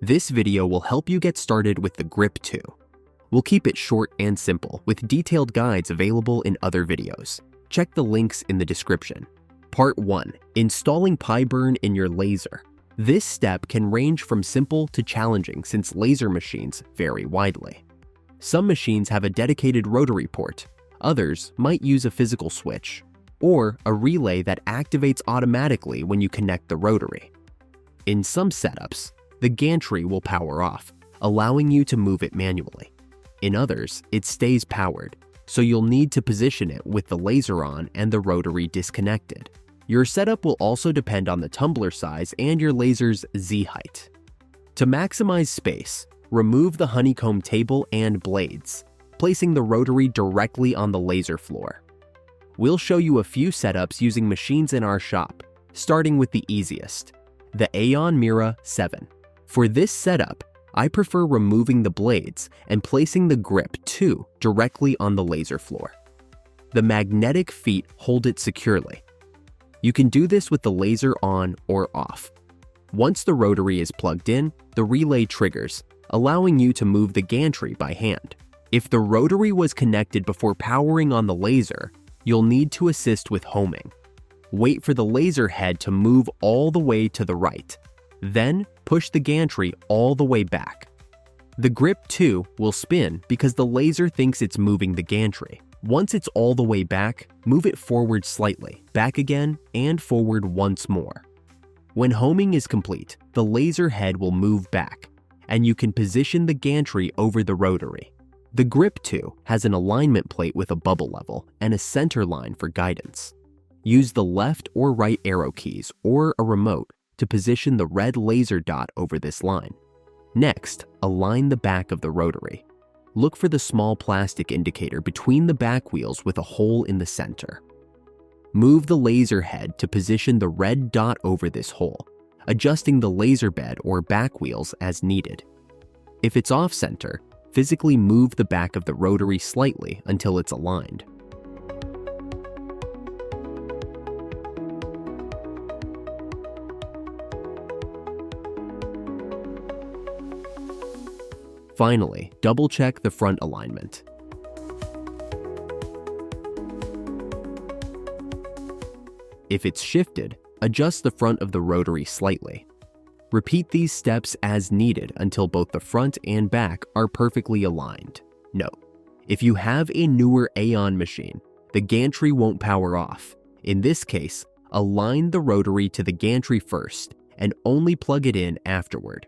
This video will help you get started with the Grip 2. We'll keep it short and simple with detailed guides available in other videos. Check the links in the description. Part 1. Installing PiBurn in your laser. This step can range from simple to challenging since laser machines vary widely. Some machines have a dedicated rotary port, others might use a physical switch, or a relay that activates automatically when you connect the rotary. In some setups, the gantry will power off, allowing you to move it manually. In others, it stays powered, so you'll need to position it with the laser on and the rotary disconnected. Your setup will also depend on the tumbler size and your laser's Z height. To maximize space, remove the honeycomb table and blades, placing the rotary directly on the laser floor. We'll show you a few setups using machines in our shop, starting with the easiest, the Aeon Mira 7. For this setup, I prefer removing the blades and placing the Grip 2 directly on the laser floor. The magnetic feet hold it securely. You can do this with the laser on or off. Once the rotary is plugged in, the relay triggers, allowing you to move the gantry by hand. If the rotary was connected before powering on the laser, you'll need to assist with homing. Wait for the laser head to move all the way to the right. Then push the gantry all the way back. The Grip 2 will spin because the laser thinks it's moving the gantry. Once it's all the way back, move it forward slightly, back again, and forward once more. When homing is complete, the laser head will move back, and you can position the gantry over the rotary. The Grip 2 has an alignment plate with a bubble level and a center line for guidance. Use the left or right arrow keys or a remote to position the red laser dot over this line. Next, align the back of the rotary. Look for the small plastic indicator between the back wheels with a hole in the center. Move the laser head to position the red dot over this hole, adjusting the laser bed or back wheels as needed. If it's off-center, physically move the back of the rotary slightly until it's aligned. Finally, double-check the front alignment. If it's shifted, adjust the front of the rotary slightly. Repeat these steps as needed until both the front and back are perfectly aligned. Note, if you have a newer Aeon machine, the gantry won't power off. In this case, align the rotary to the gantry first and only plug it in afterward.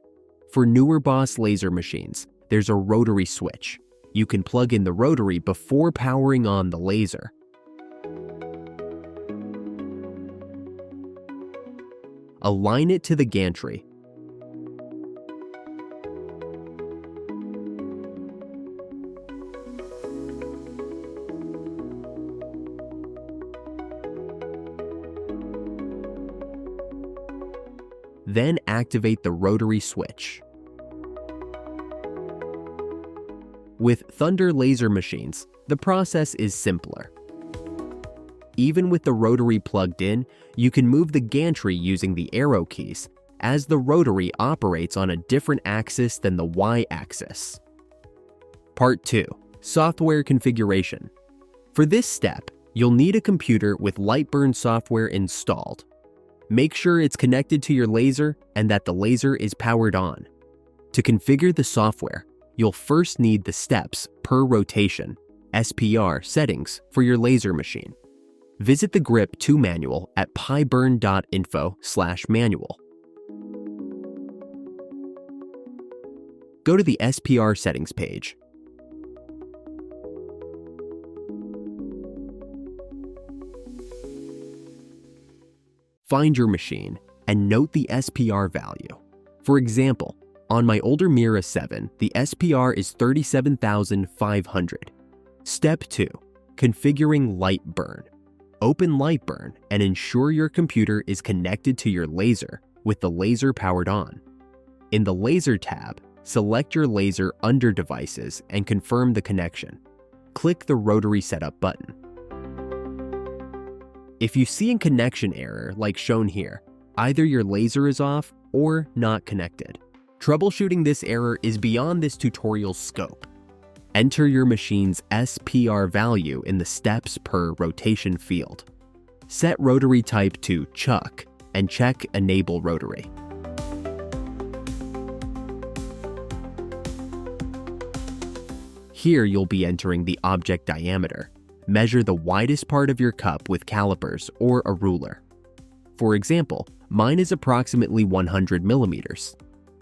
For newer Boss laser machines, there's a rotary switch. You can plug in the rotary before powering on the laser. Align it to the gantry. Then activate the rotary switch. With Thunder laser machines, the process is simpler. Even with the rotary plugged in, you can move the gantry using the arrow keys, as the rotary operates on a different axis than the Y-axis. Part 2. Software configuration. For this step, you'll need a computer with LightBurn software installed. Make sure it's connected to your laser and that the laser is powered on. To configure the software, you'll first need the steps per rotation, SPR settings for your laser machine. Visit the Grip 2 manual at piburn.info/manual. Go to the SPR settings page. Find your machine and note the SPR value. For example, on my older Mira 7, the SPR is 37,500. Step 2. Configuring LightBurn. Open LightBurn and ensure your computer is connected to your laser with the laser powered on. In the Laser tab, select your laser under Devices and confirm the connection. Click the Rotary Setup button. If you see a connection error like shown here, either your laser is off or not connected. Troubleshooting this error is beyond this tutorial's scope. Enter your machine's SPR value in the steps per rotation field. Set rotary type to chuck and check Enable Rotary. Here you'll be entering the object diameter. Measure the widest part of your cup with calipers or a ruler. For example, mine is approximately 100 millimeters.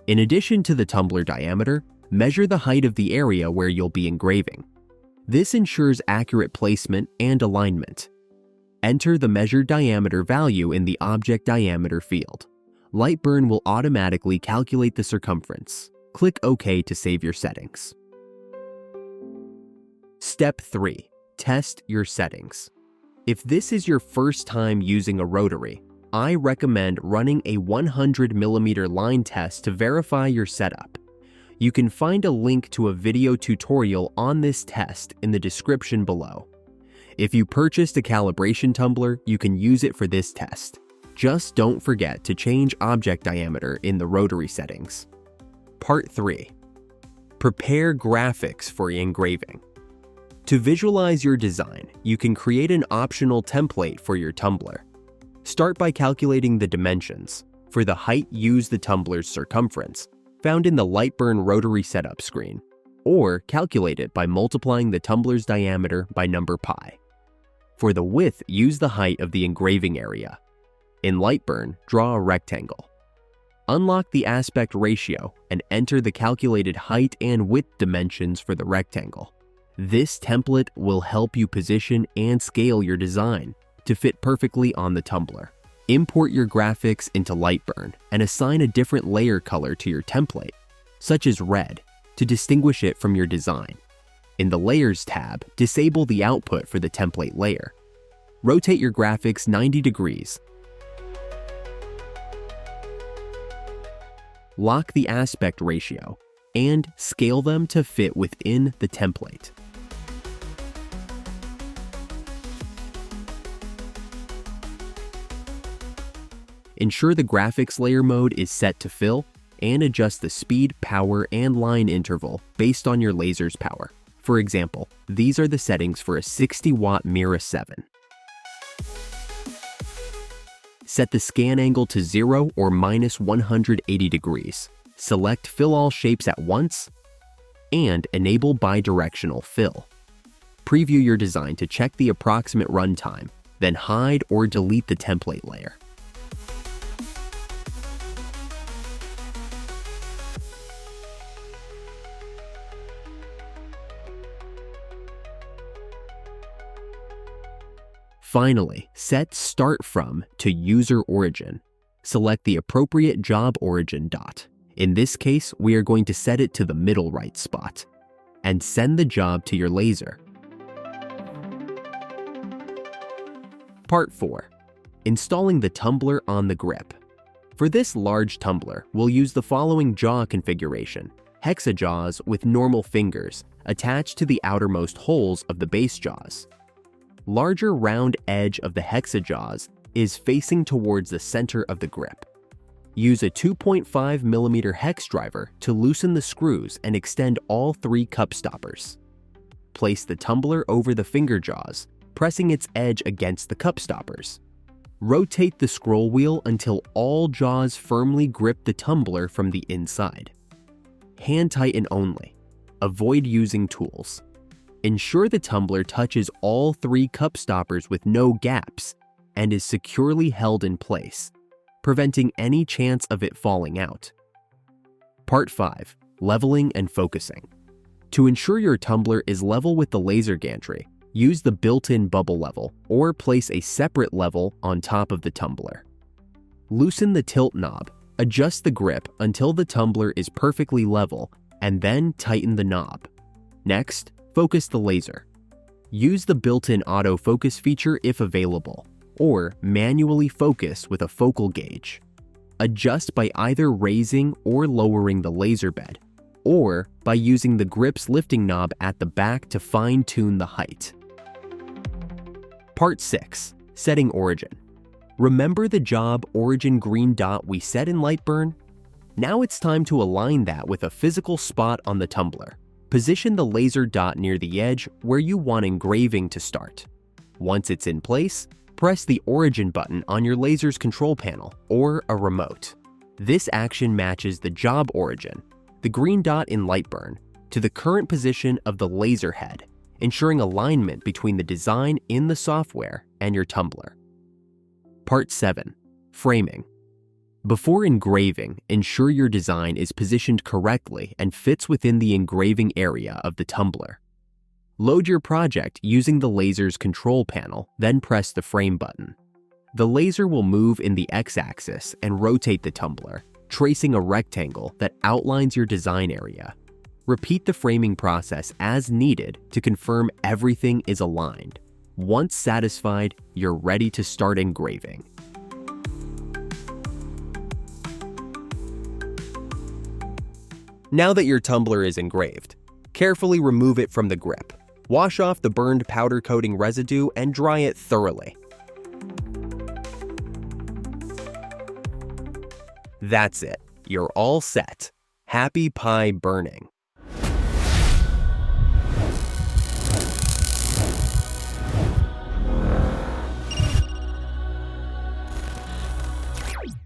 In addition to the tumbler diameter, measure the height of the area where you'll be engraving. This ensures accurate placement and alignment. Enter the measured diameter value in the object diameter field. LightBurn will automatically calculate the circumference. Click OK to save your settings. Step 3. Test your settings. If this is your first time using a rotary, I recommend running a 100 millimeter line test to verify your setup. You can find a link to a video tutorial on this test in the description below. If you purchased a calibration tumbler, you can use it for this test. Just don't forget to change object diameter in the rotary settings. Part 3. Prepare graphics for engraving. To visualize your design, you can create an optional template for your tumbler. Start by calculating the dimensions. For the height, use the tumbler's circumference, found in the LightBurn rotary setup screen, or calculate it by multiplying the tumbler's diameter by number pi. For the width, use the height of the engraving area. In LightBurn, draw a rectangle. Unlock the aspect ratio and enter the calculated height and width dimensions for the rectangle. This template will help you position and scale your design to fit perfectly on the tumbler. Import your graphics into LightBurn and assign a different layer color to your template, such as red, to distinguish it from your design. In the Layers tab, disable the output for the template layer. Rotate your graphics 90 degrees. Lock the aspect ratio and scale them to fit within the template. Ensure the graphics layer mode is set to fill and adjust the speed, power, and line interval based on your laser's power. For example, these are the settings for a 60-watt Mira 7. Set the scan angle to 0 or minus 180 degrees. Select Fill All Shapes at once and enable bidirectional fill. Preview your design to check the approximate runtime, then hide or delete the template layer. Finally, set Start From to User Origin. Select the appropriate job origin dot. In this case, we are going to set it to the middle right spot, and send the job to your laser. Part 4. Installing the tumbler on the grip. For this large tumbler, we'll use the following jaw configuration: hexa jaws with normal fingers attached to the outermost holes of the base jaws. Larger round edge of the hexa jaws is facing towards the center of the grip. Use a 2.5 mm hex driver to loosen the screws and extend all 3 cup stoppers. Place the tumbler over the finger jaws, pressing its edge against the cup stoppers. Rotate the scroll wheel until all jaws firmly grip the tumbler from the inside. Hand tighten only. Avoid using tools. Ensure the tumbler touches all 3 cup stoppers with no gaps and is securely held in place, preventing any chance of it falling out. Part 5. Leveling and focusing. To ensure your tumbler is level with the laser gantry, use the built-in bubble level or place a separate level on top of the tumbler. Loosen the tilt knob, adjust the grip until the tumbler is perfectly level, and then tighten the knob. Next, focus the laser. Use the built-in autofocus feature if available, or manually focus with a focal gauge. Adjust by either raising or lowering the laser bed, or by using the grip's lifting knob at the back to fine-tune the height. Part 6. Setting origin. Remember the job origin green dot we set in LightBurn? Now it's time to align that with a physical spot on the tumbler. Position the laser dot near the edge where you want engraving to start. Once it's in place, press the origin button on your laser's control panel or a remote. This action matches the job origin, the green dot in LightBurn, to the current position of the laser head, ensuring alignment between the design in the software and your tumbler. Part 7. Framing. Before engraving, ensure your design is positioned correctly and fits within the engraving area of the tumbler. Load your project using the laser's control panel, then press the frame button. The laser will move in the x-axis and rotate the tumbler, tracing a rectangle that outlines your design area. Repeat the framing process as needed to confirm everything is aligned. Once satisfied, you're ready to start engraving. Now that your tumbler is engraved, carefully remove it from the grip. Wash off the burned powder coating residue and dry it thoroughly. That's it. You're all set. Happy pie burning!